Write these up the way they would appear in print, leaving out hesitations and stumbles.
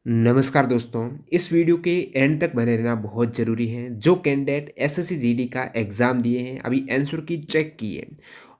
नमस्कार दोस्तों, इस वीडियो के एंड तक बने रहना बहुत ज़रूरी है। जो कैंडिडेट एसएससी जीडी का एग्ज़ाम दिए हैं, अभी आंसर की चेक की है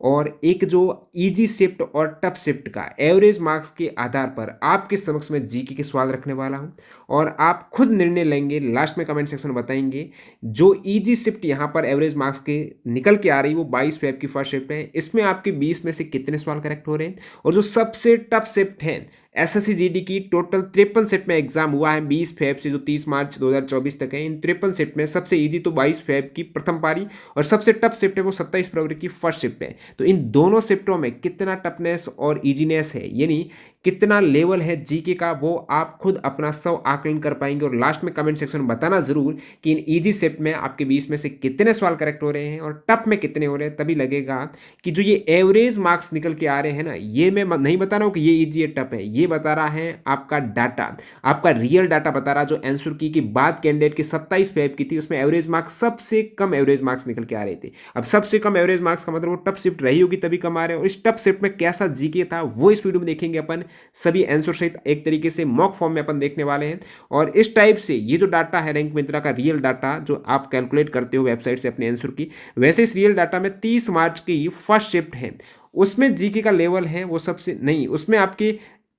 और एक जो इजी शिफ्ट और टफ शिफ्ट का एवरेज मार्क्स के आधार पर आपके समक्ष में जीके के सवाल रखने वाला हूं और आप खुद निर्णय लेंगे। लास्ट में कमेंट सेक्शन में बताएंगे जो इजी शिफ्ट यहां पर एवरेज मार्क्स के निकल के आ रही वो 22 फेब की फर्स्ट शिफ्ट है। इसमें आपके 20 में से कितने सवाल करेक्ट हो रहे हैं और जो सबसे टफ शिफ्ट है एसएससी जीडी की टोटल 53 सेट में एग्जाम हुआ है 20 फेब से जो 30 मार्च 2024 तक है। इन 53 सेट में सबसे इजी तो 22 फेब की प्रथम पारी और सबसे टफ शिफ्ट है वो 27 फरवरी की फर्स्ट शिफ्ट है। तो इन दोनों शिफ्टों में कितना टफनेस और इजीनेस है, यानी कितना लेवल है जीके का, वो आप खुद अपना सब आकलन कर पाएंगे। और लास्ट में कमेंट सेक्शन में बताना जरूर कि इन इजी शिफ्ट में आपके 20 में से कितने सवाल करेक्ट हो रहे हैं और टफ में कितने हो रहे हैं। तभी लगेगा कि जो ये एवरेज मार्क्स निकल के आ रहे हैं ना, ये मैं नहीं बता रहा हूँ कि ये इजी है टफ है, ये बता रहा है आपका डाटा, आपका रियल डाटा बता रहा। जो आंसर की बाद कैंडिडेट की 27 फेब की थी उसमें एवरेज मार्क्स सबसे कम एवरेज मार्क्स निकल के आ रहे थे। अब सबसे कम एवरेज मार्क्स का मतलब वो टफ शिफ्ट रही होगी तभी कम आ रहे हैं। और इस टफ शिफ्ट में कैसा जीके था वो इस वीडियो में देखेंगे अपन, सभी आंसर सहित एक तरीके से मॉक फॉर्म में अपन देखने वाले हैं। और इस टाइप से ये जो डाटा है रैंक मित्रा का रियल डाटा जो आप कैलकुलेट करते हो वेबसाइट से अपने आंसर की, वैसे इस रियल डाटा में 30 मार्च की फर्स्ट शिफ्ट है उसमें जीके का लेवल है वो सबसे नहीं, उसमें आपके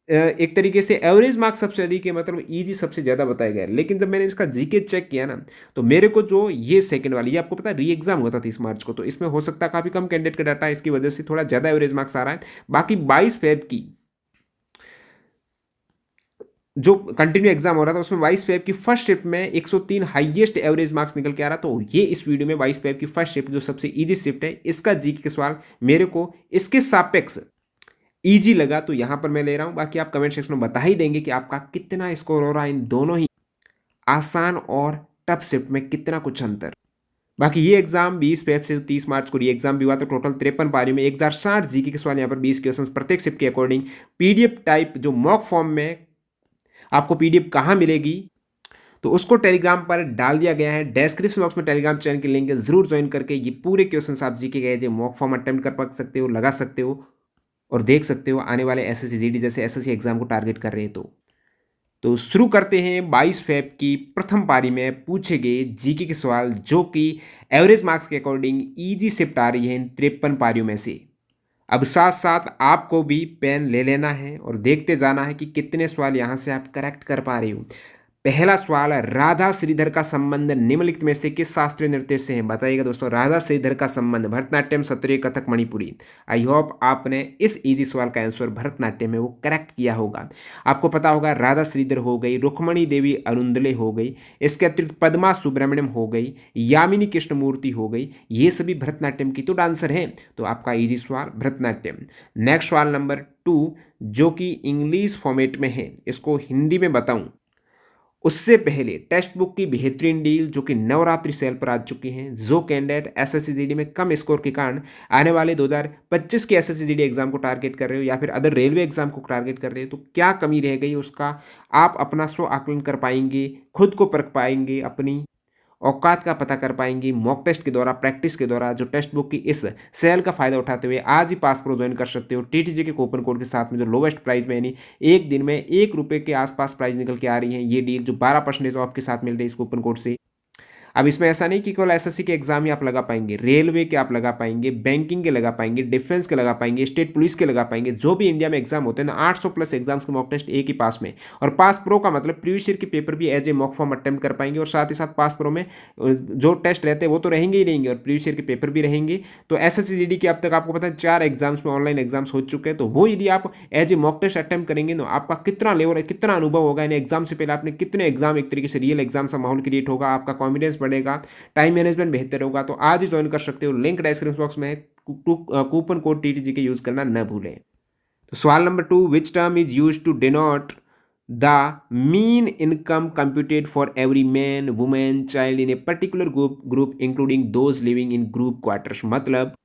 एक तरीके से एवरेज मार्क्स सबसे अधिक है, मतलब इजी सबसे ज़्यादा बताया गया है। लेकिन जब मैंने इसका जीके चेक किया ना, तो मेरे को जो ये सेकंड वाली, ये आपको पता है री एग्जाम हुआ था 30 मार्च को, तो इसमें हो सकता है काफ़ी कम कैंडिडेट का डाटा है, इसकी वजह से थोड़ा ज़्यादा एवरेज मार्क्स आ रहा है। बाकी 22 फेब की जो कंटिन्यू एग्जाम हो रहा था उसमें 22 फेब की फर्स्ट शिफ्ट में 103 हाईएस्ट एवरेज मार्क्स निकल के आ रहा। तो ये इस वीडियो में 22 फेब की फर्स्ट शिफ्ट जो सबसे इजी शिफ्ट है, इसका जीके के सवाल मेरे को इसके सापेक्ष इजी लगा, तो यहां पर मैं ले रहा हूं। बाकी आप कमेंट सेक्शन में बता ही देंगे कि आपका कितना स्कोर हो रहा है इन दोनों ही आसान और टफ शिफ्ट में, कितना कुछ अंतर। बाकी ये एग्जाम 20 फेब से 30 मार्च को ये एग्जाम भी हुआ, तो टोटल 53 पारी में 1060 जीके के सवाल यहाँ पर 20 क्वेश्चन प्रत्येक शिफ्ट के अकॉर्डिंग। पीडीएफ टाइप जो मॉक फॉर्म में आपको पीडीएफ कहाँ मिलेगी, तो उसको टेलीग्राम पर डाल दिया गया है। डिस्क्रिप्शन बॉक्स में टेलीग्राम चैनल की लिंक है, जरूर ज्वाइन करके ये पूरे क्वेश्चन आप जीके गए जो मॉक फॉर्म अटेम्प्ट कर सकते हो, लगा सकते हो और देख सकते हो आने वाले एसएससी जीडी जैसे एसएससी एग्जाम को टारगेट कर रहे हैं। तो शुरू करते हैं 22 फेब की प्रथम पारी में पूछे गए जीके के सवाल, जो कि एवरेज मार्क्स के अकॉर्डिंग इजी शिफ्ट आ रही है इन 53 पारियों में से। अब साथ साथ आपको भी पेन ले लेना है और देखते जाना है कि कितने सवाल यहाँ से आप करेक्ट कर पा रहे हो। पहला सवाल है, राधा श्रीधर का संबंध निम्नलिखित में से किस शास्त्रीय नृत्य से है? बताइएगा दोस्तों, राधा श्रीधर का संबंध भरतनाट्यम, सत्रिय, कथक, मणिपुरी। आई होप आपने इस इजी सवाल का आंसर भरतनाट्यम में वो करेक्ट किया होगा। आपको पता होगा राधा श्रीधर हो गई, रुक्मणी देवी अरुंदले हो गई, इसके अतिरिक्त पद्मा सुब्रमण्यम हो गई, यामिनी कृष्णमूर्ति हो गई, ये सभी भरतनाट्यम की तो डांसर हैं। तो आपका इजी सवाल भरतनाट्यम। नेक्स्ट सवाल नंबर 2 जो कि इंग्लिश फॉर्मेट में है, इसको हिंदी में बताऊं उससे पहले टेक्स्ट बुक की बेहतरीन डील जो कि नवरात्रि सेल पर आ चुकी हैं। जो कैंडिडेट एसएससी जीडी में कम स्कोर के कारण आने वाले 2025 के एसएससी जीडी एग्जाम को टारगेट कर रहे हो या फिर अदर रेलवे एग्जाम को टारगेट कर रहे हो, तो क्या कमी रह गई उसका आप अपना स्व आकलन कर पाएंगे, खुद को परख पाएंगे, अपनी औकात का पता कर पाएंगी मॉक टेस्ट के द्वारा, प्रैक्टिस के द्वारा। जो टेक्स्ट बुक की इस सेल का फायदा उठाते हुए आज ही पास प्रो ज्वाइन कर सकते हो टीटीजे के कूपन कोड के साथ में, जो लोवेस्ट प्राइस में, यानी एक दिन में ₹1 के आसपास प्राइस निकल के आ रही है। ये डील जो 12% ऑफ के साथ मिल रही है इस कूपन कोड से। अब इसमें ऐसा नहीं कि केवल एसएससी के एग्जाम ही आप लगा पाएंगे, रेलवे के आप लगा पाएंगे, बैंकिंग के लगा पाएंगे, डिफेंस के लगा पाएंगे, स्टेट पुलिस के लगा पाएंगे। जो भी इंडिया में एग्जाम होते हैं ना, 800 प्लस एग्जाम्स के मॉक टेस्ट एक ही पास में। और पास प्रो का मतलब प्रीवियस ईयर के पेपर भी as a mock form attempt कर पाएंगे। और साथ ही साथ पास प्रो में जो टेस्ट रहते हैं वो तो रहेंगे ही रहेंगे और प्रीवियस ईयर के पेपर भी रहेंगे। तो एसएससी जीडी के अब तक आपको पता है 4 एग्जाम्स में ऑनलाइन एग्जाम्स हो चुके हैं। तो वो यदि आप as a mock test attempt करेंगे तो आपका कितना लेवल है, कितना अनुभव होगा, यानी एग्जाम से पहले आपने कितने एग्जाम, एक तरीके से रियल एग्जाम सा माहौल क्रिएट होगा, आपका कॉन्फिडेंस बढ़ेगा, टाइम मैनेजमेंट बेहतर होगा। तो आज ही ज्वाइन कर सकते हो, लिंक डिस्क्रिप्शन बॉक्स में है। कूपन कोड टीटीजी के यूज करना न भूलें। तो सवाल number 2, which term is use to denote the mean income computed for every man, women, child in a particular group including those living in group quarters. मतलब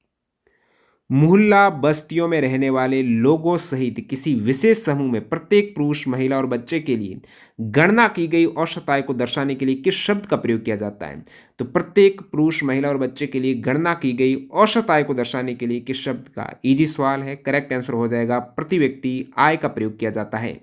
मोहल्ला बस्तियों में रहने वाले लोगों सहित किसी विशेष समूह में प्रत्येक पुरुष, महिला और बच्चे के लिए गणना की गई औसत आय को दर्शाने के लिए किस शब्द का प्रयोग किया जाता है? तो प्रत्येक पुरुष, महिला और बच्चे के लिए गणना की गई औसत आय को दर्शाने के लिए किस शब्द का, इजी सवाल है, करेक्ट आंसर हो जाएगा प्रति व्यक्ति आय का प्रयोग किया जाता है।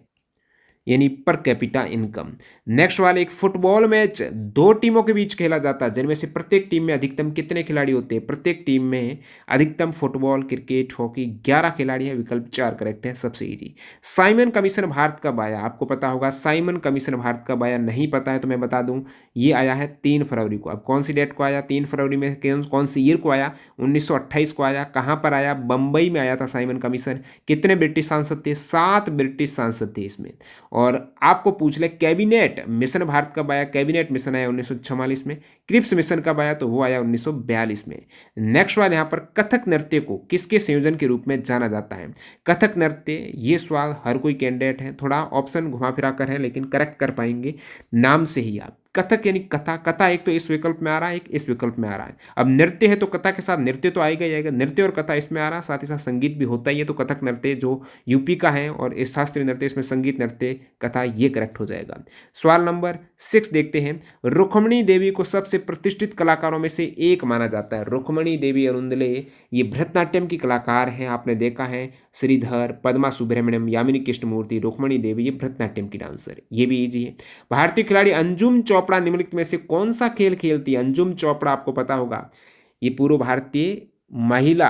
यानी पर कैपिटा इनकम। नेक्स्ट वाले, एक फुटबॉल मैच दो टीमों के बीच खेला जाता है जिनमें से प्रत्येक टीम में अधिकतम कितने खिलाड़ी होते हैं? प्रत्येक टीम में अधिकतम फुटबॉल, क्रिकेट, हॉकी 11 खिलाड़ी हैं। विकल्प 4 करेक्ट है, सबसे इजी। साइमन कमीशन भारत कब आया? आपको पता होगा। साइमन कमीशन भारत कब आया? नहीं पता है तो मैं बता दूं, ये आया है 3 फरवरी को। अब कौन सी डेट को आया? 3 फरवरी में कौन सी ईयर को आया? 1928 को आया। कहाँ पर आया? बम्बई में आया था साइमन कमीशन। कितने ब्रिटिश सांसद थे? 7 ब्रिटिश सांसद थे इसमें। और आपको पूछ ले कैबिनेट मिशन भारत कब आया? कैबिनेट मिशन आया 1944 में। क्रिप्स मिशन कब आया? तो वो आया 1942 में। नेक्स्ट वाला, यहाँ पर कथक नृत्य को किसके संयोजन के रूप में जाना जाता है? कथक नृत्य, ये सवाल हर कोई कैंडिडेट है, थोड़ा ऑप्शन घुमा फिरा कर है लेकिन करेक्ट कर पाएंगे नाम से ही आप। कथक यानी कथा, कथा एक तो इस विकल्प में आ रहा है, एक इस विकल्प में आ रहा है। अब नृत्य है तो कथा के साथ नृत्य तो आएगा ही आएगा, नृत्य और कथा इसमें आ रहा है, साथ ही साथ संगीत भी होता ही है। तो कथक नृत्य जो यूपी का है और इस शास्त्रीय नृत्य इसमें संगीत नृत्य कथा, ये करेक्ट हो जाएगा। सवाल नंबर 6 देखते हैं। रुक्मणी देवी को सबसे प्रतिष्ठित कलाकारों में से एक माना जाता है। रुक्मणी देवी अरुंदले ये भरतनाट्यम की कलाकार हैं, आपने देखा है। श्रीधर, पद्मा सुब्रमण्यम, यामिनी कृष्णमूर्ति, रुक्मणी देवी, ये भरतनाट्यम की डांसर, ये भी इजी है। भारतीय खिलाड़ी अंजुम चोपड़ा निम्नलिखित में से कौन सा खेल खेलती है? अंजुम चोपड़ा आपको पता होगा, ये पूर्व भारतीय महिला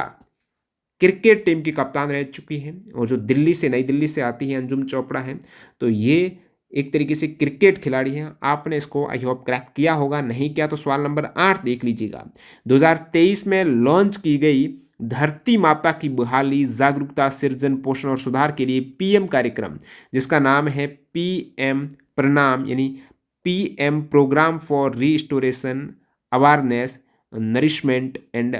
क्रिकेट टीम की कप्तान रह चुकी हैं और जो दिल्ली से, नई दिल्ली से आती है अंजुम चोपड़ा है। तो ये एक तरीके से क्रिकेट खिलाड़ी हैं। आपने इसको आई होप क्रैक किया होगा, नहीं किया तो सवाल नंबर 8 देख लीजिएगा। 2023 में लॉन्च की गई धरती माता की बहाली, जागरूकता, सृजन, पोषण और सुधार के लिए पीएम कार्यक्रम, जिसका नाम है पीएम प्रणाम, यानी PM programme for restoration awareness nourishment and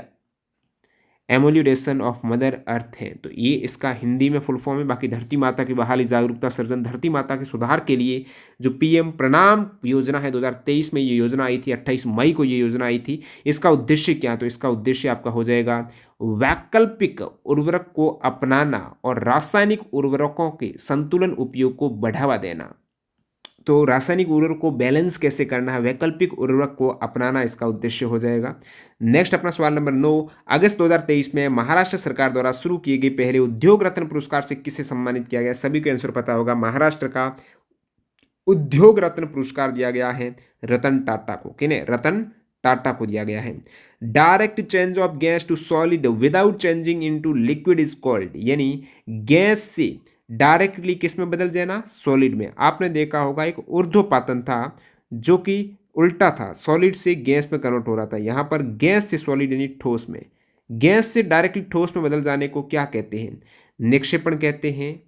amelioration of mother earth है। तो ये इसका हिंदी में फुल फॉर्म है। बाकी धरती माता की बहाली, जागरूकता, सृजन, धरती माता के सुधार के लिए जो पीएम प्रणाम योजना है, 2023 में ये योजना आई थी, 28 मई को ये योजना आई थी। इसका उद्देश्य क्या? तो इसका उद्देश्य आपका हो जाएगा वैकल्पिक उर्वरक को अपनाना और रासायनिक उर्वरकों के संतुलन उपयोग को बढ़ावा देना। तो रासायनिक उर्वरक को बैलेंस कैसे करना है, वैकल्पिक उर्वरक को अपनाना, इसका उद्देश्य हो जाएगा। नेक्स्ट अपना सवाल नंबर 9, अगस्त 2023 में महाराष्ट्र सरकार द्वारा शुरू किए गए पहले उद्योग रत्न पुरस्कार से किसे सम्मानित किया गया? सभी को आंसर पता होगा। महाराष्ट्र का उद्योग रत्न पुरस्कार दिया गया है रतन टाटा को। किन्हें? रतन टाटा को दिया गया है। Direct change of gas to solid without changing into liquid is called, यानी गैस से डायरेक्टली किस में बदल जाना? सॉलिड में। आपने देखा होगा एक ऊर्ध्वपातन था जो कि उल्टा था, सॉलिड से गैस में कन्वर्ट हो रहा था। यहाँ पर गैस से सॉलिड यानी ठोस में, गैस से डायरेक्टली ठोस में बदल जाने को क्या कहते हैं? निक्षेपण कहते हैं,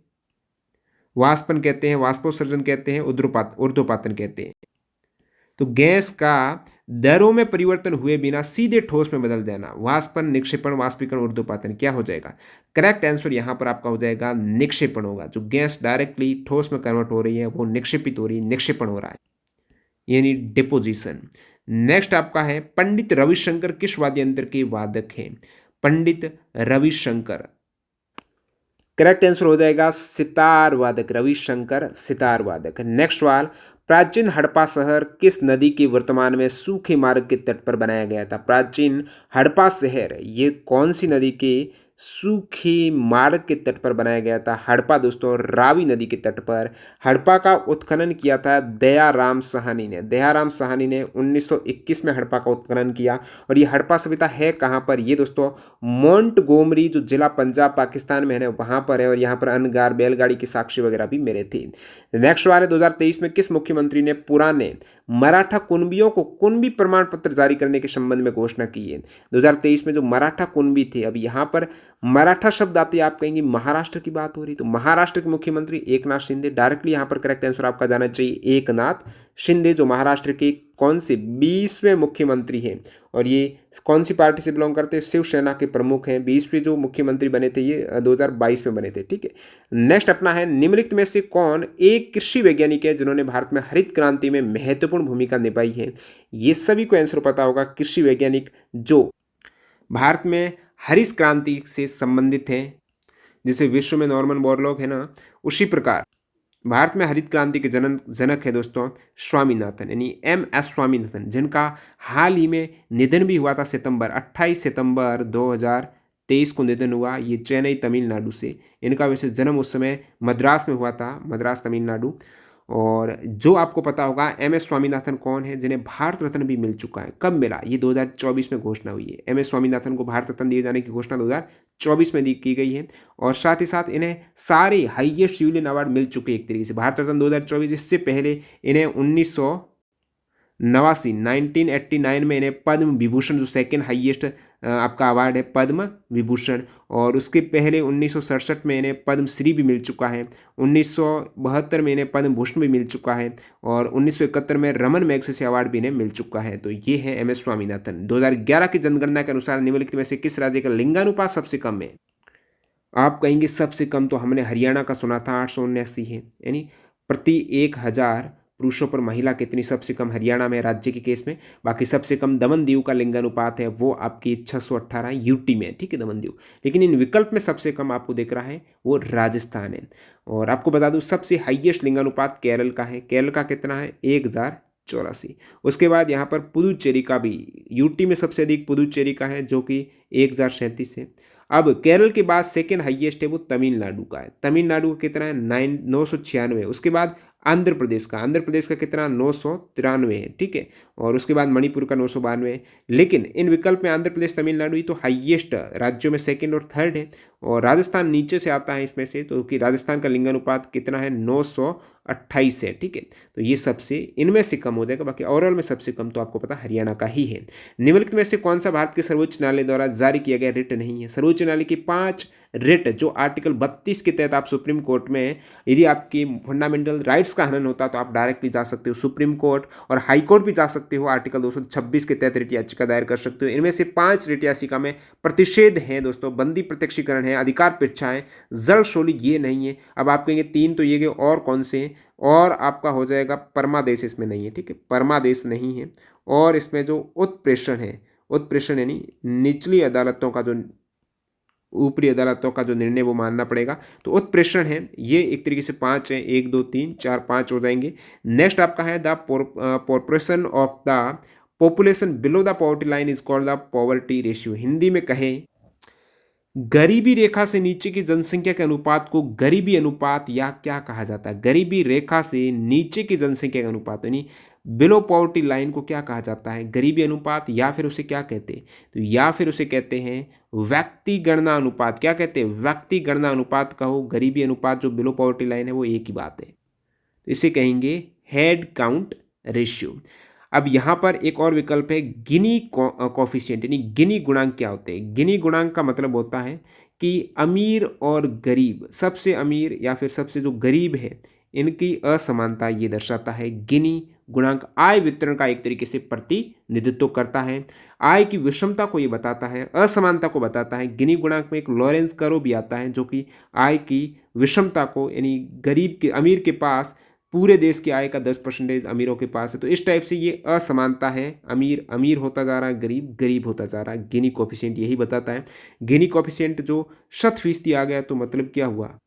वाष्पन कहते हैं, वाष्पोत्सर्जन कहते हैं, ऊर्ध्वपातन कहते हैं। तो गैस का दरों में परिवर्तन हुए बिना सीधे ठोस में बदल देना, वाष्पन, निक्षेपण, वाष्पीकरण, ऊर्ध्वपातन, क्या हो जाएगा? करेक्ट आंसर यहाँ पर आपका हो जाएगा निक्षेपण होगा। जो गैस डायरेक्टली ठोस में कन्वर्ट हो रही है वो निक्षेपित हो रही है, निक्षेपण हो रहा है, यानी डिपोजिशन। नेक्स्ट आपका है पंडित रविशंकर किस वाद्य यंत्र के वादक हैं? पंडित रविशंकर, करेक्ट आंसर हो जाएगा सितार वादक, रविशंकर सितार वादक। नेक्स्ट सवाल, प्राचीन हड़प्पा शहर किस नदी के वर्तमान में सूखे मार्ग के तट पर बनाया गया था? प्राचीन हड़प्पा शहर ये कौन सी नदी के सूखे मार्ग के तट पर बनाया गया था? हड़प्पा दोस्तों रावी नदी के तट पर। हड़प्पा का उत्खनन किया था दयाराम साहनी ने। दयाराम साहनी ने 1921 में हड़प्पा का उत्खनन किया। और ये हड़प्पा सभ्यता है कहाँ पर? ये दोस्तों मोंटगोमरी जो जिला पंजाब पाकिस्तान में है ना, वहाँ पर है। और यहाँ पर अनगार, बैलगाड़ी की साक्ष्य वगैरह भी मिले थे। नेक्स्ट वाले 2023 में किस मुख्यमंत्री ने पुराने मराठा कुणबियों को कुणबी प्रमाण पत्र जारी करने के संबंध में घोषणा की है? 2023 में जो मराठा कुणबी थे, अब यहाँ पर मराठा शब्द आते आप कहेंगे महाराष्ट्र की बात हो रही, तो महाराष्ट्र के मुख्यमंत्री एकनाथ शिंदे। डायरेक्टली यहाँ पर करेक्ट आंसर आपका जाना चाहिए एकनाथ शिंदे, जो महाराष्ट्र के कौन से 20वें मुख्यमंत्री हैं। और ये कौन सी पार्टी से बिलोंग करते हैं? शिवसेना के प्रमुख हैं। 20वें जो मुख्यमंत्री बने थे ये 2022 में बने थे। ठीक है, नेक्स्ट अपना है निम्नलिखित में से कौन एक कृषि वैज्ञानिक है जिन्होंने भारत में हरित क्रांति में महत्वपूर्ण भूमिका निभाई है? ये सभी को आंसर पता होगा। कृषि वैज्ञानिक जो भारत में हरित क्रांति से संबंधित हैं, जैसे विश्व में नॉर्मन बोरलॉग है ना, उसी प्रकार भारत में हरित क्रांति के जनक है दोस्तों स्वामीनाथन, यानी MS स्वामीनाथन, जिनका हाल ही में निधन भी हुआ था। 28 सितंबर 2023 23 को निधन हुआ। ये चेन्नई तमिलनाडु से, इनका वैसे जन्म उस समय मद्रास में हुआ था, मद्रास तमिलनाडु। और जो आपको पता होगा एम एस स्वामीनाथन कौन है, जिन्हें भारत रत्न भी मिल चुका है। कब मिला? ये 2024 में घोषणा हुई है। एम एस स्वामीनाथन को भारत रत्न दिए जाने की घोषणा 2024 में की गई है। और साथ ही साथ इन्हें सारे हाईएस्ट सिविलियन अवार्ड मिल चुके हैं एक तरीके से। भारत रत्न 2024, इससे पहले इन्हें 1989 में इन्हें पद्म विभूषण, जो सेकेंड हाईएस्ट आपका अवार्ड है, पद्म विभूषण। और उसके पहले 1967 में इन्हें पद्मश्री भी मिल चुका है। 1972 में इन्हें पद्म भूषण भी मिल चुका है। और 1971 में रमन मैगसेसे अवार्ड भी इन्हें मिल चुका है। तो ये है एम एस स्वामीनाथन। 2011 की जनगणना के अनुसार निम्नलिखित में से किस राज्य का लिंगानुपात सबसे कम है? आप कहेंगे सबसे कम तो हमने हरियाणा का सुना था, 879 है, यानी प्रति 1000 पुरुषों पर महिला कितनी, सबसे कम हरियाणा में राज्य के केस में। बाकी सबसे कम दमन दीव का लिंगानुपात है, वो आपकी 618 यूटी में है, ठीक है, दमन दीव। लेकिन इन विकल्प में सबसे कम आपको दिख रहा है वो राजस्थान है। और आपको बता दूं सबसे हाईएस्ट लिंगानुपात केरल का है। केरल का कितना है? 1084। उसके बाद यहाँ पर पुदुचेरी का भी, यूटी में सबसे अधिक पुदुचेरी का है जो कि 1037 है। अब केरल के बाद सेकेंड हाईएस्ट है वो तमिलनाडु का है। तमिलनाडु का कितना है? 996। उसके बाद आंध्र प्रदेश का, आंध्र प्रदेश का कितना? 993 है, ठीक है। और उसके बाद मणिपुर का 992 है। लेकिन इन विकल्प में आंध्र प्रदेश, तमिलनाडु ही तो हाईएस्ट राज्यों में सेकंड और थर्ड है। और राजस्थान नीचे से आता है इसमें से, तो कि राजस्थान का लिंगानुपात कितना है? 928 है, ठीक है। तो ये सबसे इनमें से कम हो जाएगा। बाकी ओवरऑल में सबसे कम तो आपको पता हरियाणा का ही है। निम्नलिखित में से कौन सा भारत के सर्वोच्च न्यायालय द्वारा जारी किया गया रिट नहीं है? सर्वोच्च न्यायालय की 5 रिट जो आर्टिकल 32 के तहत आप सुप्रीम कोर्ट में, यदि आपकी फंडामेंटल राइट्स का हनन होता तो आप डायरेक्टली जा सकते हो सुप्रीम कोर्ट, और हाई कोर्ट भी जा सकते हो। आर्टिकल 226 के तहत रिट याचिका दायर कर सकते हो। इनमें से 5 रिट याचिका में प्रतिषेध है दोस्तों, बंदी प्रत्यक्षीकरण है, अधिकार परीक्षा है, जल शोली, ये नहीं है। अब आप कहेंगे 3 तो ये गए, और कौन से हैं? और आपका हो जाएगा परमादेश, इसमें नहीं है, ठीक है, परमादेश नहीं है। और इसमें जो उत्प्रेषण है, उत्प्रेषण यानी निचली अदालतों का जो, ऊपरी अदालतों का जो निर्णय वो मानना पड़ेगा, तो उत्प्रेषण है। ये एक तरीके से 5 है, 1 2 3 4 5 हो जाएंगे। नेक्स्ट आपका है the proportion of the population below the poverty line is called the poverty ratio. Hindi में कहें, गरीबी रेखा से नीचे की जनसंख्या के अनुपात को गरीबी अनुपात या क्या कहा जाता है? गरीबी रेखा से नीचे की जनसंख्या का अनुपात, यानी बिलो पॉवर्टी लाइन को क्या कहा जाता है? गरीबी अनुपात, या फिर उसे क्या कहते हैं? तो या फिर उसे कहते हैं व्यक्ति गणना अनुपात। क्या कहते हैं? व्यक्ति गणना अनुपात कहो, गरीबी अनुपात जो बिलो पॉवर्टी लाइन है वो एक ही बात है। तो इसे कहेंगे हेड काउंट रेशियो। अब यहाँ पर एक और विकल्प है गिनी कॉफिशिएंट, यानी गिनी गुणांक क्या होते हैं? गिनी गुणांक का मतलब होता है कि अमीर और गरीब, सबसे अमीर या फिर सबसे जो गरीब है, इनकी असमानता ये दर्शाता है गिनी गुणांक। आय वितरण का एक तरीके से प्रतिनिधित्व करता है, आय की विषमता को ये बताता है, असमानता को बताता है। गिनी गुणांक में एक लॉरेंस कर्व भी आता है जो कि आय की विषमता को, यानी गरीब के, अमीर के पास पूरे देश की आय का 10% अमीरों के पास है, तो इस टाइप से ये असमानता है। अमीर अमीर होता जा रहा है, गरीब गरीब होता जा रहा है। गिनी कोफिशिएंट यही बताता है। गिनी कोफिशिएंट जो 100% आ गया तो मतलब क्या हुआ?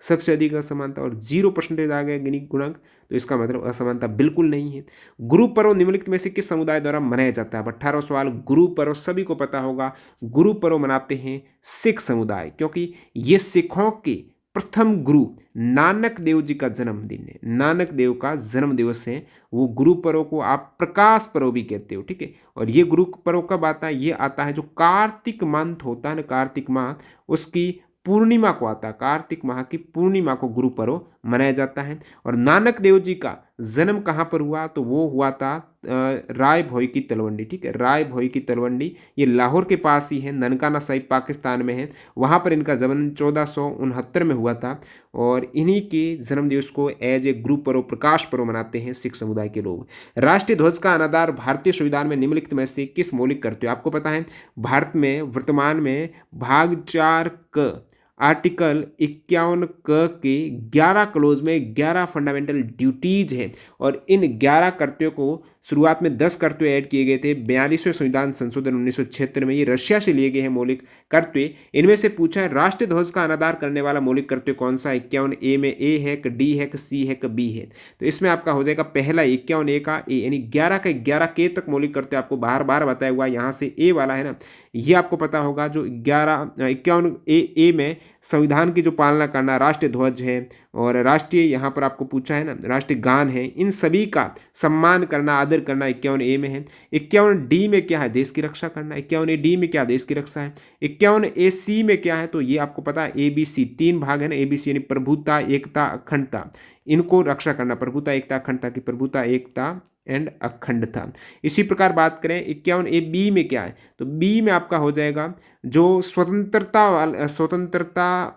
सबसे अधिक असमानता। और 0% आ गया गिनी गुणांक, तो इसका मतलब असमानता बिल्कुल नहीं है। गुरु पर्व निम्नलिखित में से किस समुदाय द्वारा मनाया जाता है? 18वां सवाल। गुरु पर्व सभी को पता होगा, गुरु पर्व मनाते हैं सिख समुदाय, क्योंकि ये सिखों के प्रथम गुरु नानक देव जी का जन्मदिन है। नानक देव का जन्म दिवस है। वो गुरु पर्व को आप प्रकाश पर्व भी कहते हो, ठीक है। और ये गुरु पर्व कब आता है? ये आता है जो कार्तिक मंथ होता है ना, कार्तिक माह, उसकी पूर्णिमा को आता है। कार्तिक माह की पूर्णिमा को गुरु पर्व मनाया जाता है। और नानक देव जी का जन्म कहाँ पर हुआ? तो वो हुआ था राय भोई की तलवंडी, ठीक है, राय भोई की तलवंडी, ये लाहौर के पास ही है, ननकाना साहिब पाकिस्तान में है। वहाँ पर इनका जन्म 1469 में हुआ था। और इन्हीं के जन्म दिवस को एज ए गुरु पर्व, प्रकाश पर्व मनाते हैं सिख समुदाय के लोग। राष्ट्रीय ध्वज का अनादर भारतीय संविधान में निम्नलिखित में से किस मौलिक कर्तव्य? आपको पता है भारत में वर्तमान में भाग 4 क आर्टिकल 51 क के 11 क्लोज में 11 फंडामेंटल ड्यूटीज हैं। और इन 11 कर्तव्यों को शुरुआत में 10 कर्तव्य ऐड किए गए थे 42वें संविधान संशोधन 1976 में। ये रशिया से लिए गए हैं मौलिक कर्तव्य। इनमें से पूछा है राष्ट्रीय ध्वज का अनादर करने वाला मौलिक कर्तव्य कौन सा है। 51 में ए है कि डी है कि सी है कि बी है। तो इसमें आपका हो जाएगा पहला 51 का ए, यानी 11 का 11 के तक मौलिक कर्तव्य आपको बार बार बताया हुआ है। यहाँ से ए वाला है ना, ये आपको पता होगा जो 51 ए में संविधान की जो पालना करना, राष्ट्रीय ध्वज है और राष्ट्रीय यहाँ पर आपको पूछा है ना राष्ट्रीय गान है, इन सभी का सम्मान करना, आदर करना 51 ए में है। 51 डी में क्या है, देश की रक्षा करना। 51 ए डी में क्या, देश की रक्षा है। 51 ए सी में क्या है, तो ये आपको पता है ए बी सी 3 भाग है ना, ए बी सी यानी प्रभुता, एकता, अखंडता, इनको रक्षा करना। प्रभुता, एकता, अखंडता की प्रभुता, एकता एंड अखंडता। इसी प्रकार बात करें 51 ए बी में क्या है, तो बी में आपका हो जाएगा जो स्वतंत्रता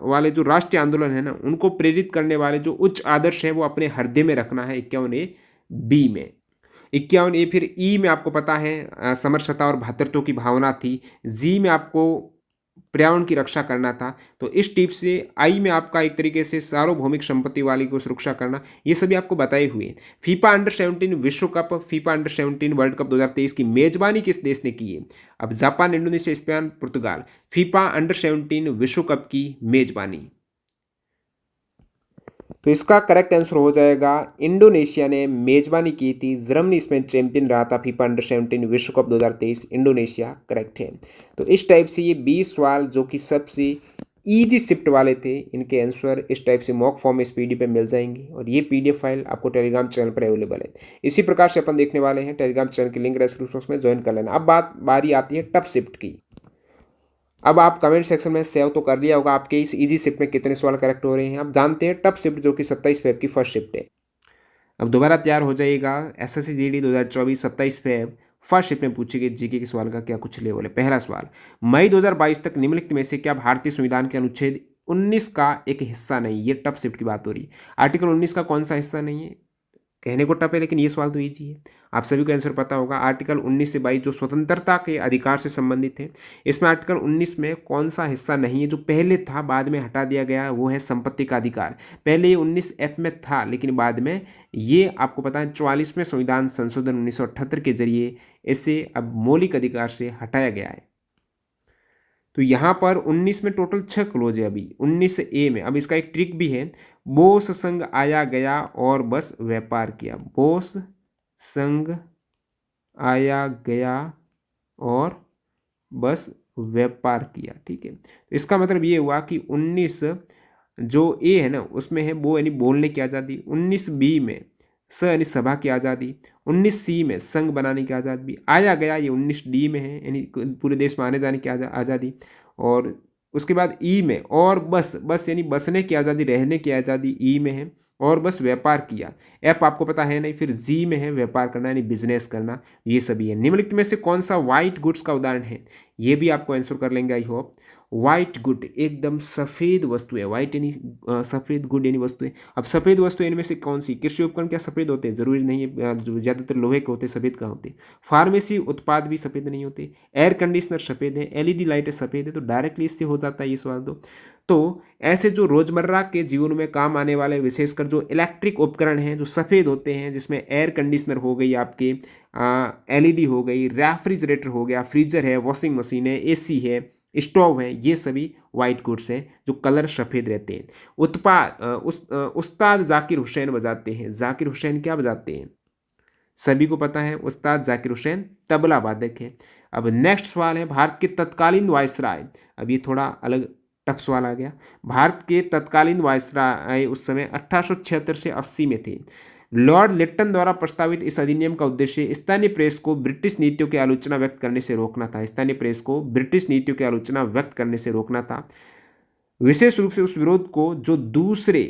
वाले जो राष्ट्रीय आंदोलन है ना, उनको प्रेरित करने वाले जो उच्च आदर्श है वो अपने हृदय में रखना है 51 ए बी में। 51 ए फिर ई में आपको पता है समरसता और भ्रातृत्व की भावना थी। जी में आपको पर्यावरण की रक्षा करना था। तो इस टिप से आई में आपका एक तरीके से सार्वभौमिक संपत्ति वाली को सुरक्षा करना, ये सभी आपको बताए हुए हैं। फीफा अंडर 17 विश्व cup, FIFA under 17 world cup 2023 की मेजबानी किस देश ने की है। अब जापान, इंडोनेशिया, स्पेन, पुर्तगाल। फीफा अंडर 17 विश्व कप की मेजबानी, तो इसका करेक्ट आंसर हो जाएगा इंडोनेशिया ने मेजबानी की थी। जर्मनी इसमें चैंपियन रहा था फीफा अंडर 17 विश्व कप 2023। इंडोनेशिया करेक्ट है। तो इस टाइप से ये 20 सवाल जो कि सबसे इजी शिफ्ट वाले थे, इनके आंसर इस टाइप से मॉक फॉर्म इस पीडीएफ पे मिल जाएंगे और ये पीडीएफ फाइल आपको टेलीग्राम चैनल पर अवेलेबल है। इसी प्रकार से अपन देखने वाले हैं, टेलीग्राम चैनल की लिंक डिस्क्रिप्शन बॉक्स में ज्वाइन कर लेना। अब बारी आती है टफ शिफ्ट की। अब आप कमेंट सेक्शन में सेव तो कर लिया होगा आपके इस इजी शिफ्ट में कितने सवाल करेक्ट हो रहे हैं। अब जानते हैं टफ शिफ्ट जो कि 27 फेब की फर्स्ट शिफ्ट है। अब दोबारा तैयार हो जाइएगा। SSC GD 2024 27 Feb first shift में पूछे गए जीके के सवाल का क्या कुछ लेवल है। पहला सवाल, मई 2022 तक निम्नलिखित में से क्या भारतीय संविधान के अनुच्छेद 19 का एक हिस्सा नहीं। ये टफ शिफ्ट की बात हो रही है। आर्टिकल 19 का कौन सा हिस्सा नहीं है, कहने को टफ है लेकिन ये सवाल तो ईजी है, आप सभी को आंसर पता होगा। आर्टिकल 19 से 22 जो स्वतंत्रता के अधिकार से संबंधित है, इसमें आर्टिकल 19 में कौन सा हिस्सा नहीं है जो पहले था बाद में हटा दिया गया, वो है संपत्ति का अधिकार। पहले ये 19F में था लेकिन बाद में ये आपको पता है 44वें संविधान संशोधन 1978 के जरिए इसे अब मौलिक अधिकार से हटाया गया है। तो यहाँ पर 19 में टोटल 6 क्लोज है। अभी 19A में अब इसका एक ट्रिक भी है, बोस संघ आया गया और बस व्यापार किया। बोस संघ आया गया और बस व्यापार किया, ठीक है। तो इसका मतलब ये हुआ कि 19 जो ए है ना उसमें है वो यानी बोलने की आज़ादी, 19B में यानी सभा की आज़ादी, 19C में संघ बनाने की आज़ादी। आया गया ये 19D में है यानी पूरे देश में आने जाने की आज़ादी। और उसके बाद ई में और बस यानी बसने की आज़ादी, रहने की आज़ादी ई में है। और बस व्यापार किया, एप आपको पता है नहीं। फिर जी में है व्यापार करना यानी बिजनेस करना, ये सभी है। निम्नलिखित में से कौन सा व्हाइट गुड्स का उदाहरण है, ये भी आपको आंसर कर लेंगे आई होप। व्हाइट गुड एकदम सफ़ेद वस्तु है, व्हाइट यानी सफ़ेद गुड यानी वस्तु है। अब सफ़ेद वस्तु इनमें से कौन सी, कृषि उपकरण क्या सफ़ेद होते हैं, ज़रूरी नहीं है, जो ज़्यादातर लोहे के होते हैं, सफ़ेद का होते हैं। फार्मेसी उत्पाद भी सफ़ेद नहीं होते। एयर कंडीशनर सफ़ेद है, एलईडी लाइटें सफ़ेद है। तो डायरेक्टली इससे हो जाता है ये सवाल। तो ऐसे जो रोज़मर्रा के जीवन में काम आने वाले विशेषकर जो इलेक्ट्रिक उपकरण हैं जो सफ़ेद होते हैं, जिसमें एयर कंडीशनर हो गई आपके, एलईडी हो गई, रेफ्रिजरेटर हो गया, फ्रीजर है, वॉशिंग मशीन है, एसी है, स्टोव है, ये सभी वाइट गुड्स हैं जो कलर सफ़ेद रहते हैं। उस्ताद जाकिर हुसैन बजाते हैं। जाकिर हुसैन क्या बजाते हैं, सभी को पता है, उस्ताद जाकिर हुसैन तबला वादक है। अब नेक्स्ट सवाल है, भारत के तत्कालीन वायसराय। अब ये थोड़ा अलग टफ सवाल आ गया। भारत के तत्कालीन वायसराय उस समय 1876 से 80 में थे। लॉर्ड लिट्टन द्वारा प्रस्तावित इस अधिनियम का उद्देश्य स्थानीय प्रेस को ब्रिटिश नीतियों की आलोचना व्यक्त करने से रोकना था। स्थानीय प्रेस को ब्रिटिश नीतियों की आलोचना व्यक्त करने से रोकना था, विशेष रूप से उस विरोध को जो दूसरे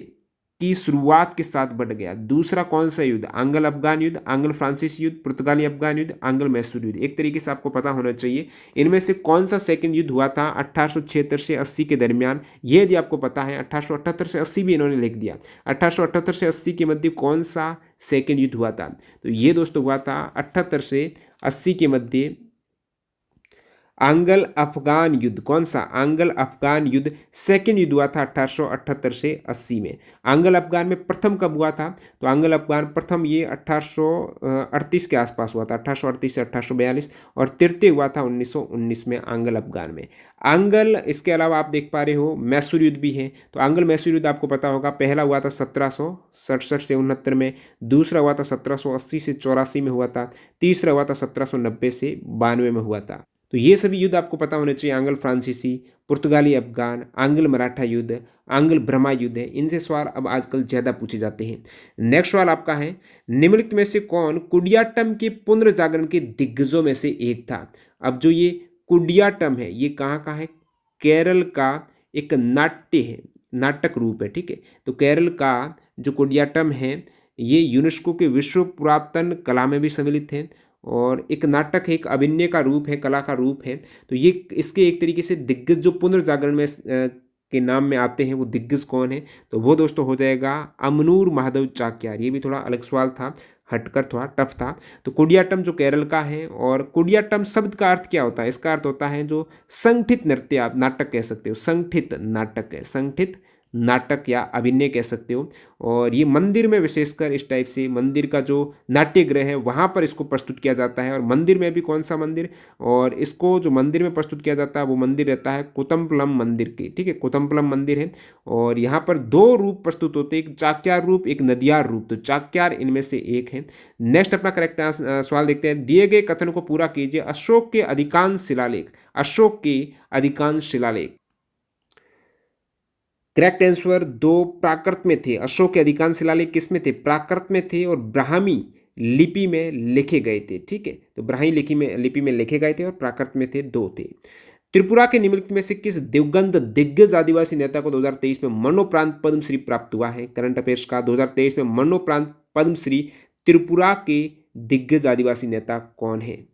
की शुरुआत के साथ बढ़ गया। दूसरा कौन सा युद्ध, आंग्ल अफगान युद्ध, आंग्ल फ्रांसीसी युद्ध, पुर्तगाली अफगान युद्ध, आंग्ल मैसूर युद्ध। एक तरीके से आपको पता होना चाहिए इनमें से कौन सा सेकंड युद्ध हुआ था 1876 से 80 के दरमियान। ये यदि आपको पता है, 1878 से 80 भी इन्होंने लिख दिया। 1878 से 80 के मध्य कौन सा सेकेंड युद्ध हुआ था, तो ये दोस्तों हुआ था 78 से 80 के मध्य आंग्ल अफगान युद्ध कौन सा? आंग्ल अफगान युद्ध सेकंड युद्ध हुआ था 1878 से 80 में। आंग्ल अफगान में प्रथम कब हुआ था? तो आंग्ल अफगान प्रथम ये 1838 के आसपास हुआ था, 1838 से 1842, और तृतीय हुआ था 1919 में आंग्ल अफगान में। आंग्ल, इसके अलावा आप देख पा रहे हो मैसूर युद्ध भी है। तो आंग्ल मैसूर युद्ध आपको पता होगा, पहला हुआ था 1767 से 69 में, दूसरा हुआ था 1780 से 84 में हुआ था, तीसरा हुआ था 1790 से 92 में हुआ था। तो ये सभी युद्ध आपको पता होने चाहिए। आंग्ल फ्रांसीसी, पुर्तगाली अफगान, आंग्ल मराठा युद्ध, आंग्ल ब्रह्मा युद्ध है। इनसे सवाल अब आजकल ज़्यादा पूछे जाते हैं। नेक्स्ट सवाल आपका है, निम्नलिखित में से कौन कुडियाट्टम के पुनर्जागरण के दिग्गजों में से एक था? अब जो ये कुडियाट्टम है, ये कहाँ का है? केरल का एक नाट्य है, नाटक रूप है, ठीक है। तो केरल का जो कुडियाट्टम है, ये यूनेस्को के विश्व पुरातन कला में भी सम्मिलित है, और एक नाटक है, एक अभिनय का रूप है, कला का रूप है। तो ये इसके एक तरीके से दिग्गज जो पुनर्जागरण में के नाम में आते हैं, वो दिग्गज कौन है? तो वो दोस्तों हो जाएगा अमनूर महादेव चाक्यार। ये भी थोड़ा अलग सवाल था, हटकर थोड़ा टफ था। तो कुडियाट्टम जो केरल का है, और कुडियाट्टम शब्द का अर्थ क्या होता है? इसका अर्थ होता है जो संगठित नृत्य, आप नाटक कह सकते हो, संगठित नाटक है, संगठित नाटक या अभिनय कह सकते हो। और ये मंदिर में विशेषकर इस टाइप से, मंदिर का जो नाट्यगृह है वहाँ पर इसको प्रस्तुत किया जाता है। और मंदिर में भी कौन सा मंदिर? और इसको जो मंदिर में प्रस्तुत किया जाता है वो मंदिर रहता है कुतम्पलम मंदिर की, ठीक है, कुतम्पलम मंदिर है। और यहाँ पर दो रूप प्रस्तुत होते हैं, एक चाक्यार रूप, एक नदियार रूप। तो चाक्यार इनमें से एक है। नेक्स्ट अपना करेक्ट सवाल देखते हैं, दिए गए कथन को पूरा कीजिए। अशोक के अधिकांश शिलालेख, अशोक के अधिकांश शिलालेख, करेक्ट आंसर दो प्राकृत में थे। अशोक के अधिकांश शिलालेख किस में थे? प्राकृत में थे, और ब्राह्मी लिपि में लिखे गए थे, ठीक है। तो ब्राह्मी लिपि में लिखे गए थे, और प्राकृत में थे, दो थे। त्रिपुरा के निम्नलिखित में से किस दिवंगत दिग्गज आदिवासी नेता को 2023 में मरणोपरांत पद्मश्री प्राप्त हुआ है? करंट अफेयर्स का 2023 में मरणोपरांत पद्मश्री त्रिपुरा के दिग्गज आदिवासी नेता कौन है?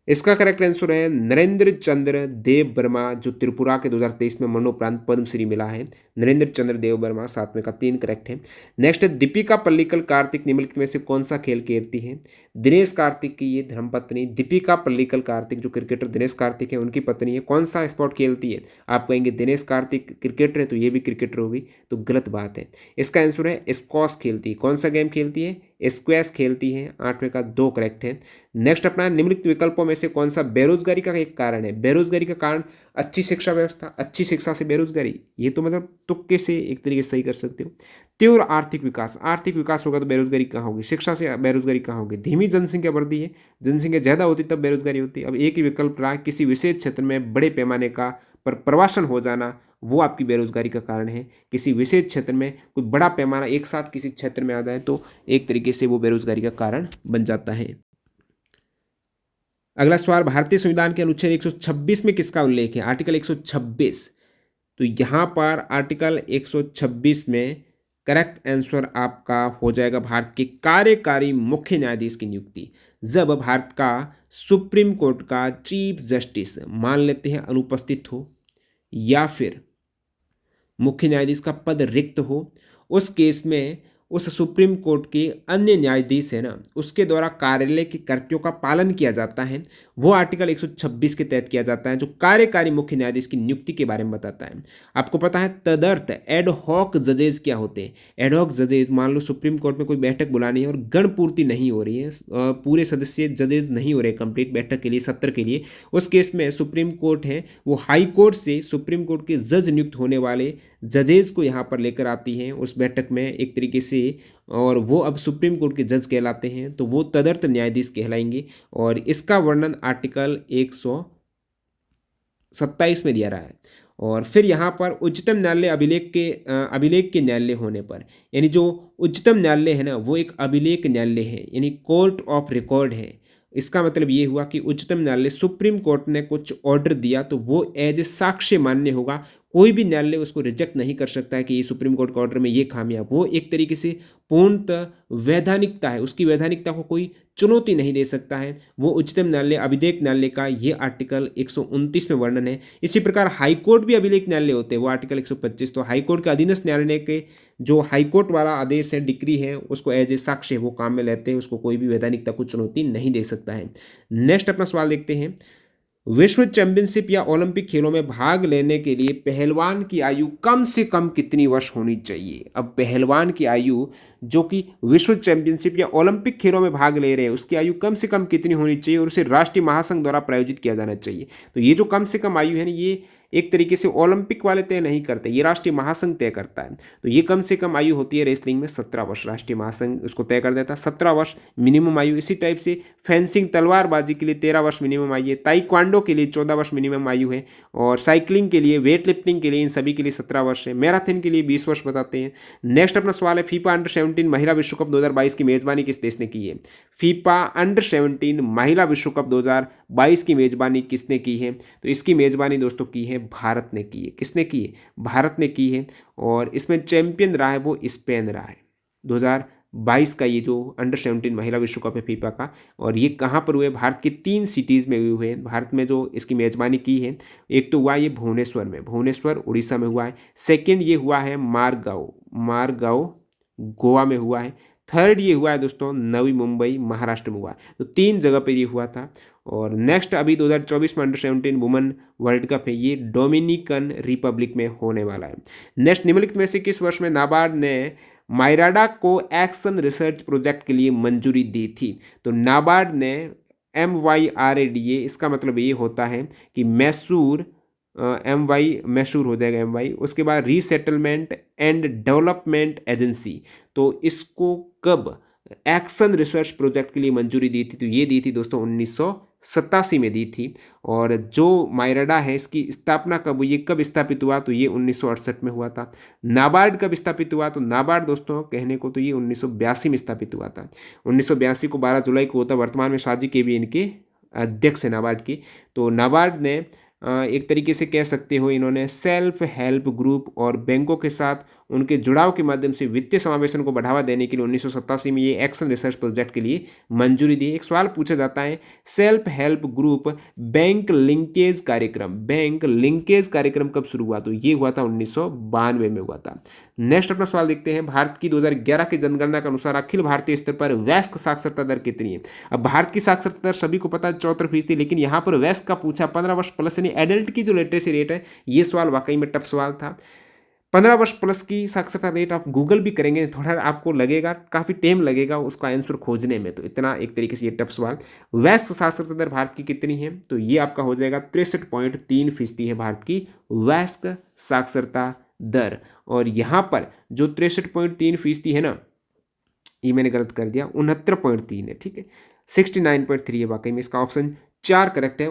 इसका करेक्ट आंसर है नरेंद्र चंद्र देव वर्मा, जो त्रिपुरा के 2023 में मरणोपरांत पद्मश्री मिला है। नरेंद्र चंद्र देव वर्मा, साथ में का 3 करेक्ट है। नेक्स्ट है, दीपिका पल्लिकल कार्तिक निम्नलिखित में से कौन सा खेल खेलती है? दिनेश कार्तिक की ये धर्मपत्नी दीपिका पल्लिकल कार्तिक, जो क्रिकेटर दिनेश कार्तिक है उनकी पत्नी है, कौन सा स्पोर्ट खेलती है? आप कहेंगे दिनेश कार्तिक क्रिकेटर है तो ये भी क्रिकेटर होगी, तो गलत बात है। इसका आंसर है स्क्वॉश खेलती है। कौन सा गेम खेलती है? स्क्वैश खेलती है। 8वें का 2 करेक्ट है। नेक्स्ट अपना, निम्नलिखित विकल्पों में से कौन सा बेरोजगारी का एक कारण है? बेरोजगारी का कारण अच्छी शिक्षा व्यवस्था, अच्छी शिक्षा से बेरोजगारी, ये तो मतलब तुक्के से एक तरीके से सही कर सकते हो। तीव्र आर्थिक विकास, आर्थिक विकास होगा तो बेरोजगारी कहाँ होगी? शिक्षा से बेरोजगारी कहाँ होगी? धीमी जनसंख्या बढ़ती है, जनसंख्या ज़्यादा होती तब बेरोजगारी होती है। अब एक ही विकल्प रहा, किसी विशेष क्षेत्र में बड़े पैमाने का पर प्रवासन हो जाना, वो आपकी बेरोजगारी का कारण है। किसी विशेष क्षेत्र में कोई बड़ा पैमाना एक साथ किसी क्षेत्र में आ जाए तो एक तरीके से वो बेरोजगारी का कारण बन जाता है। अगला सवाल, भारतीय संविधान के अनुच्छेद 126 में किसका उल्लेख है? आर्टिकल 126। तो यहाँ पर आर्टिकल 126 में करेक्ट आंसर आपका हो जाएगा भारत के कार्यकारी मुख्य न्यायाधीश की नियुक्ति। जब भारत का सुप्रीम कोर्ट का चीफ जस्टिस मान लेते हैं अनुपस्थित हो, या फिर मुख्य न्यायाधीश का पद रिक्त हो, उस केस में उस सुप्रीम कोर्ट के अन्य न्यायाधीश है ना, उसके द्वारा कार्यालय के कर्तव्यों का पालन किया जाता है, वो आर्टिकल 126 के तहत किया जाता है, जो कार्यकारी मुख्य न्यायाधीश की नियुक्ति के बारे में बताता है। आपको पता है तदर्थ एड हॉक जजेज क्या होते हैं? एड हॉक जजेज, मान लो सुप्रीम कोर्ट में कोई बैठक बुलानी है और गण पूर्ति नहीं हो रही है, पूरे सदस्य जजेज नहीं हो रहे कंप्लीट बैठक के लिए, सत्र के लिए, उस केस में सुप्रीम कोर्ट है वो हाई कोर्ट से सुप्रीम कोर्ट के जज नियुक्त होने वाले जजेज को यहाँ पर लेकर आती हैं उस बैठक में एक तरीके से, और वो अब सुप्रीम कोर्ट के जज कहलाते हैं, तो वो तदर्थ न्यायाधीश कहलाएंगे। और इसका वर्णन आर्टिकल 127 में दिया रहा है। और फिर यहाँ पर उच्चतम न्यायालय अभिलेख के न्यायालय होने पर, यानी जो उच्चतम न्यायालय है ना वो एक अभिलेख न्यायालय है, यानी कोर्ट ऑफ रिकॉर्ड है। इसका मतलब ये हुआ कि उच्चतम न्यायालय सुप्रीम कोर्ट ने कुछ ऑर्डर दिया तो वो एज ए साक्ष्य मान्य होगा, कोई भी न्यायालय उसको रिजेक्ट नहीं कर सकता है कि ये सुप्रीम कोर्ट का ऑर्डर में ये खामियां, वो एक तरीके से पूर्णतः वैधानिकता है, उसकी वैधानिकता को कोई चुनौती नहीं दे सकता है। वो उच्चतम न्यायालय अभिलेख न्यायालय का ये आर्टिकल 129 में वर्णन है। इसी प्रकार हाईकोर्ट भी अभिलेख न्यायालय होते हैं, वो आर्टिकल 125। तो हाईकोर्ट के अधीनस्थ न्यायालय के जो हाईकोर्ट वाला आदेश है, डिक्री है, उसको एज ए साक्ष्य वो काम में लेते हैं, उसको कोई भी वैधानिकता को चुनौती नहीं दे सकता है। नेक्स्ट अपना सवाल देखते हैं, विश्व चैंपियनशिप या ओलंपिक खेलों में भाग लेने के लिए पहलवान की आयु कम से कम कितनी वर्ष होनी चाहिए? अब पहलवान की आयु जो कि विश्व चैंपियनशिप या ओलंपिक खेलों में भाग ले रहे हैं उसकी आयु कम से कम कितनी होनी चाहिए और उसे राष्ट्रीय महासंघ द्वारा प्रायोजित किया जाना चाहिए। तो ये जो कम से कम आयु है ना, ये एक तरीके से ओलंपिक वाले तय नहीं करते, ये राष्ट्रीय महासंघ तय करता है। तो ये कम से कम आयु होती है रेसलिंग में 17 वर्ष, राष्ट्रीय महासंघ उसको तय कर देता है 17 वर्ष मिनिमम आयु। इसी टाइप से फेंसिंग तलवारबाजी के लिए 13 वर्ष मिनिमम आयु है, ताइक्वांडो के लिए 14 वर्ष मिनिमम आयु है, और साइकिलिंग के लिए, वेट लिफ्टिंग के लिए, इन सभी के लिए 17 वर्ष है। मैराथन के लिए 20 वर्ष बताते हैं। नेक्स्ट अपना सवाल है, फीफा अंडर 17 महिला विश्व कप 2022 की मेजबानी किस देश ने की है? फीफा अंडर 17 महिला विश्व कप 2022 की मेजबानी किसने की है? तो इसकी मेजबानी दोस्तों की है भारत ने की है। किसने की है? भारत ने की है। और इसमें चैंपियन रहा है वो स्पेन रहा है 2022 का, ये जो अंडर 17 महिला विश्व कप है फीफा का। और ये कहाँ पर हुए? भारत की 3 सिटीज़ में हुए हैं। भारत में जो इसकी मेजबानी की है, एक तो हुआ ये भुवनेश्वर में, भुवनेश्वर उड़ीसा में हुआ है। सेकेंड ये हुआ है मारगांव, मारगांव गोवा में हुआ है। थर्ड ये हुआ है दोस्तों नवी मुंबई महाराष्ट्र में हुआ है। तो 3 जगह पे ये हुआ था। और नेक्स्ट अभी 2024 में अंडर 17 वुमेन वर्ल्ड कप है, ये डोमिनिकन रिपब्लिक में होने वाला है। नेक्स्ट, निम्नलिखित में से किस वर्ष में नाबार्ड ने मायराडा को एक्शन रिसर्च प्रोजेक्ट के लिए मंजूरी दी थी? तो नाबार्ड ने MYRADA, इसका मतलब ये होता है कि मैसूर, मैसूर हो जाएगा MY, उसके बाद रीसेटलमेंट एंड डेवलपमेंट एजेंसी। तो इसको कब एक्शन रिसर्च प्रोजेक्ट के लिए मंजूरी दी थी? तो ये दी थी दोस्तों 1987 में दी थथी। और जो मायराडा है इसकी स्थापना कब हुई, कब स्थापित हुआ? तो ये 1968 में हुआ था। नाबार्ड कब स्थापित हुआ? तो नाबार्ड दोस्तों कहने को तो ये 1982 में स्थापित हुआ था। 1982 को 12 जुलाई को होता। वर्तमान में शाजी के भी इनके अध्यक्ष है नाबार्ड की। तो नाबार्ड ने एक तरीके से कह सकते हो, इन्होंने सेल्फ हेल्प ग्रुप और बैंकों के साथ उनके जुड़ाव के माध्यम से वित्तीय समावेशन को बढ़ावा देने के लिए 1987 में ये एक्शन रिसर्च प्रोजेक्ट के लिए मंजूरी दी। एक सवाल पूछा जाता है, self help group bank linkage कार्यक्रम, बैंक लिंकेज कार्यक्रम कब शुरू हुआ? तो ये हुआ था 1992 में हुआ था। नेक्स्ट अपना सवाल देखते हैं, भारत की 2011 की जनगणना के अनुसार अखिल भारतीय स्तर पर वयस्क साक्षरता दर कितनी है? अब भारत की साक्षरता दर सभी को पता है 74%, लेकिन यहाँ पर वयस्क का पूछा, 15 वर्ष प्लस यानी एडल्ट की जो लिटरेसी रेट है, ये सवाल वाकई में टफ सवाल था। 15 वर्ष प्लस की साक्षरता रेट आप गूगल भी करेंगे थोड़ा आपको लगेगा, काफ़ी टाइम लगेगा उसका आंसर खोजने में, तो इतना एक तरीके से ये टफ सवाल। वयस्क साक्षरता दर भारत की कितनी है? तो ये आपका हो जाएगा 63.3% है भारत की वयस्क साक्षरता दर। और यहाँ पर जो 63.3% है ना, ये मैंने गलत कर दिया, 69.3 है, ठीक है, 69.3 है वाकई में। इसका ऑप्शन 4 करेक्ट है।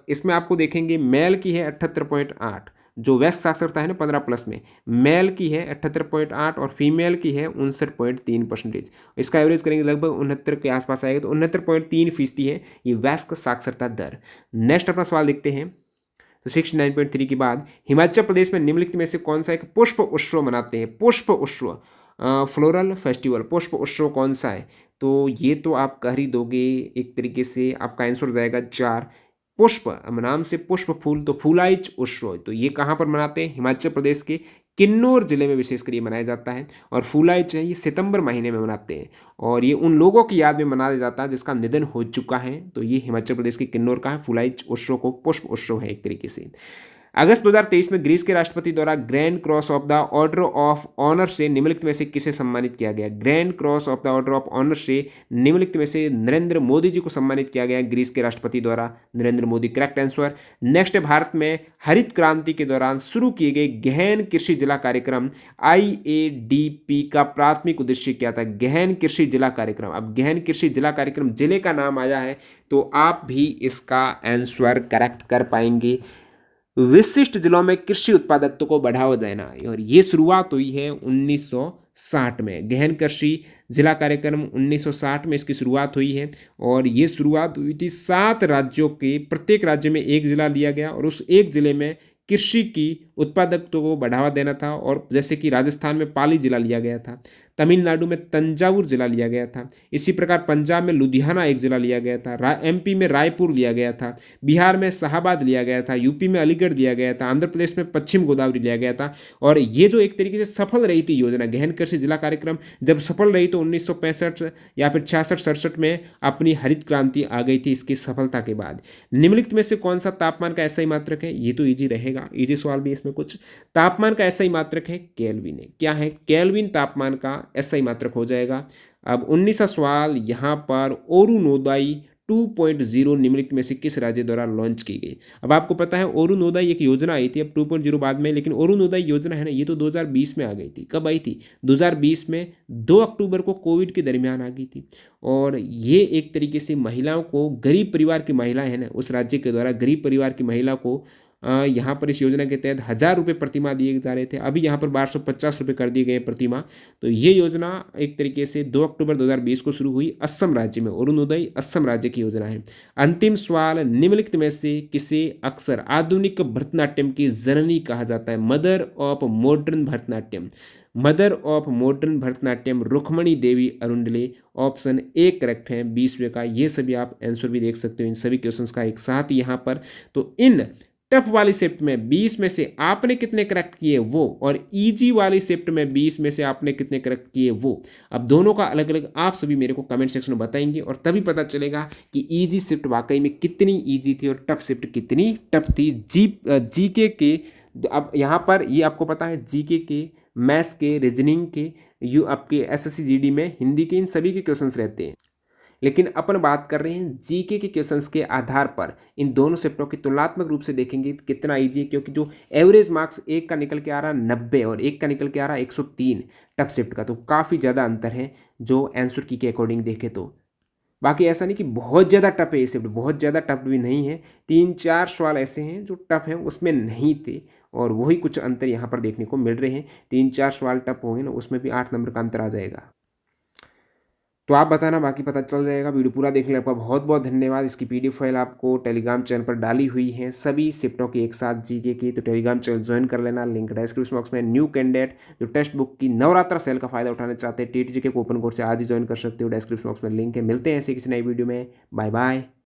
इसमें आपको देखेंगे मेल की है 78.8, जो वयस्क साक्षरता है ना 15 प्लस में, मेल की है 78.8 और फीमेल की है 59.3%। इसका एवरेज करेंगे लगभग 69 के आसपास आएगा, तो 69.3% है ये वयस्क साक्षरता दर। नेक्स्ट अपना सवाल देखते हैं। तो 69.3 के बाद हिमाचल प्रदेश में निम्नलिखित में से कौन सा एक पुष्प उत्सव मनाते हैं? पुष्प उत्सव, फ्लोरल फेस्टिवल, पुष्प उत्सव कौन सा है? तो ये तो आप कर ही दोगे, एक तरीके से आपका आंसर हो जाएगा 4। पुष्प नाम से पुष्प फूल, तो फूलाइच उत्सव, तो ये कहाँ पर मनाते हैं? हिमाचल प्रदेश के किन्नौर जिले में विशेषकर ये मनाया जाता है। और फूलाइच है ये सितंबर महीने में मनाते हैं, और ये उन लोगों की याद में मनाया जाता है जिसका निधन हो चुका है। तो ये हिमाचल प्रदेश के किन्नौर का है, फूलाइच उत्सव को पुष्प उत्सव है एक तरीके से। अगस्त 2023 में ग्रीस के राष्ट्रपति द्वारा grand cross of the order of honour से निम्नलिखित में से किसे सम्मानित किया गया? Grand cross of the order of honour से निम्नलिखित में से नरेंद्र मोदी जी को सम्मानित किया गया ग्रीस के राष्ट्रपति द्वारा, Narendra Modi correct answer. Next है, भारत में हरित क्रांति के दौरान शुरू किए गए गहन कृषि जिला कार्यक्रम IADP का प्राथमिक उद्देश्य क्या था? गहन कृषि जिला कार्यक्रम। अब गहन कृषि जिला कार्यक्रम जिले का नाम आया है, तो आप भी इसका आंसर करेक्ट कर पाएंगे। विशिष्ट जिलों में कृषि उत्पादकता को बढ़ावा देना, और ये शुरुआत हुई है 1960 में। गहन कृषि जिला कार्यक्रम 1960 में इसकी शुरुआत हुई है, और ये शुरुआत हुई थी 7 राज्यों के, प्रत्येक राज्य में एक जिला लिया गया और उस एक जिले में कृषि की उत्पादकता को बढ़ावा देना था। और जैसे कि राजस्थान में पाली जिला लिया गया था, तमिलनाडु में तंजावुर जिला लिया गया था। इसी प्रकार पंजाब में लुधियाना एक जिला लिया गया था, एमपी में रायपुर लिया गया था, बिहार में शाहाबाद लिया गया था, यूपी में अलीगढ़ लिया गया था, आंध्र प्रदेश में पश्चिम गोदावरी लिया गया था। और ये जो एक तरीके से सफल रही थी योजना गहन कृषि जिला कार्यक्रम, जब सफल रही तो 1965 या फिर 66-67 में अपनी हरित क्रांति आ गई थी इसकी सफलता के बाद। निम्नलिखित में से कौन सा तापमान का ऐसा ही मात्रक है? ये तो इजी रहेगा, इजी सवाल भी इसमें कुछ। तापमान का ऐसा ही मात्रक है केल्विन है। क्या है? केल्विन तापमान का ऐसा ही मात्रक हो जाएगा। अब 19वां सवाल यहाँ पर ओरुनोदाई 2.0 निम्नलिखित में से किस राज्य द्वारा लॉन्च की गई? अब आपको पता है ओरुनोदाई एक योजना आई थी, अब 2.0 बाद में, लेकिन ओरुनोदाई योजना है ना, ये तो 2020 में आ गई थी। कब आई थी? 2020 में 2 अक्टूबर को कोविड के दरमियान आ गई थी। और ये एक तरीके से महिलाओं को, गरीब परिवार की महिलाएं हैं ना, उस राज्य के द्वारा गरीब परिवार की महिला को यहाँ पर इस योजना के तहत 1,000 रुपये प्रतिमाह दिए जा रहे थे। अभी यहाँ पर 1250 रुपये कर दिए गए हैं प्रतिमाह। तो ये योजना एक तरीके से 2 अक्टूबर 2020 को शुरू हुई असम राज्य में। अरुणोदय असम राज्य की योजना है। अंतिम सवाल, निम्नलिखित में से किसे अक्सर आधुनिक भरतनाट्यम की जननी कहा जाता है? Mother of modern Bharatanatyam. Mother of modern Bharatanatyam Rukmini Devi Arundale. Option A correct है 20वें का। ये सभी आप आंसर भी देख सकते हो इन सभी क्वेश्चंस का एक साथ यहाँ पर। तो इन टफ वाली शिफ्ट में 20 में से आपने कितने करेक्ट किए वो, और इजी वाली शिफ्ट में 20 में से आपने कितने करेक्ट किए वो। अब दोनों का अलग अलग आप सभी मेरे को कमेंट सेक्शन में बताएंगे, और तभी पता चलेगा कि इजी शिफ्ट वाकई में कितनी इजी थी और टफ शिफ्ट कितनी टफ थी। जीके के, अब यहाँ पर ये आपको पता है जीके के, मैथ्स के, रीजनिंग के, यू आपके एसएससी जीडी में हिंदी के, इन सभी के क्वेश्चंस रहते हैं। लेकिन अपन बात कर रहे हैं जीके के क्वेश्चंस के आधार पर इन दोनों शिफ्टों की तुलनात्मक रूप से देखेंगे कितना इजी है, क्योंकि जो एवरेज मार्क्स एक का निकल के आ रहा 90 और एक का निकल के आ रहा 103 टफ शिफ्ट का, तो काफ़ी ज़्यादा अंतर है जो आंसर की के अकॉर्डिंग देखे तो। बाकी ऐसा नहीं कि बहुत ज़्यादा टफ है ये शिफ्ट, बहुत ज़्यादा टफ भी नहीं है। 3-4 सवाल ऐसे हैं जो टफ हैं उसमें नहीं थे, और वही कुछ अंतर यहाँ पर देखने को मिल रहे हैं। 3-4 सवाल टफ होंगे ना, उसमें भी 8 नंबर का अंतर आ जाएगा। तो आप बताना, बाकी पता चल जाएगा। वीडियो पूरा देखने आपका बहुत बहुत धन्यवाद। इसकी पीडीएफ फाइल आपको टेलीग्राम चैनल पर डाली हुई है, सभी शिफ्टों की एक साथ जीके की। तो टेलीग्राम चैनल ज्वाइन कर लेना, लिंक डिस्क्रिप्शन बॉक्स में। न्यू कैंडिडेट जो टेक्स्ट बुक की नवरात्रा सेल का फायदा उठाना चाहते हैं टीटीजे के कूपन कोड से आज ही ज्वाइन कर सकते हो, डिस्क्रिप्शन बॉक्स में लिंक है। मिलते हैं ऐसे किसी नई वीडियो में। Bye bye.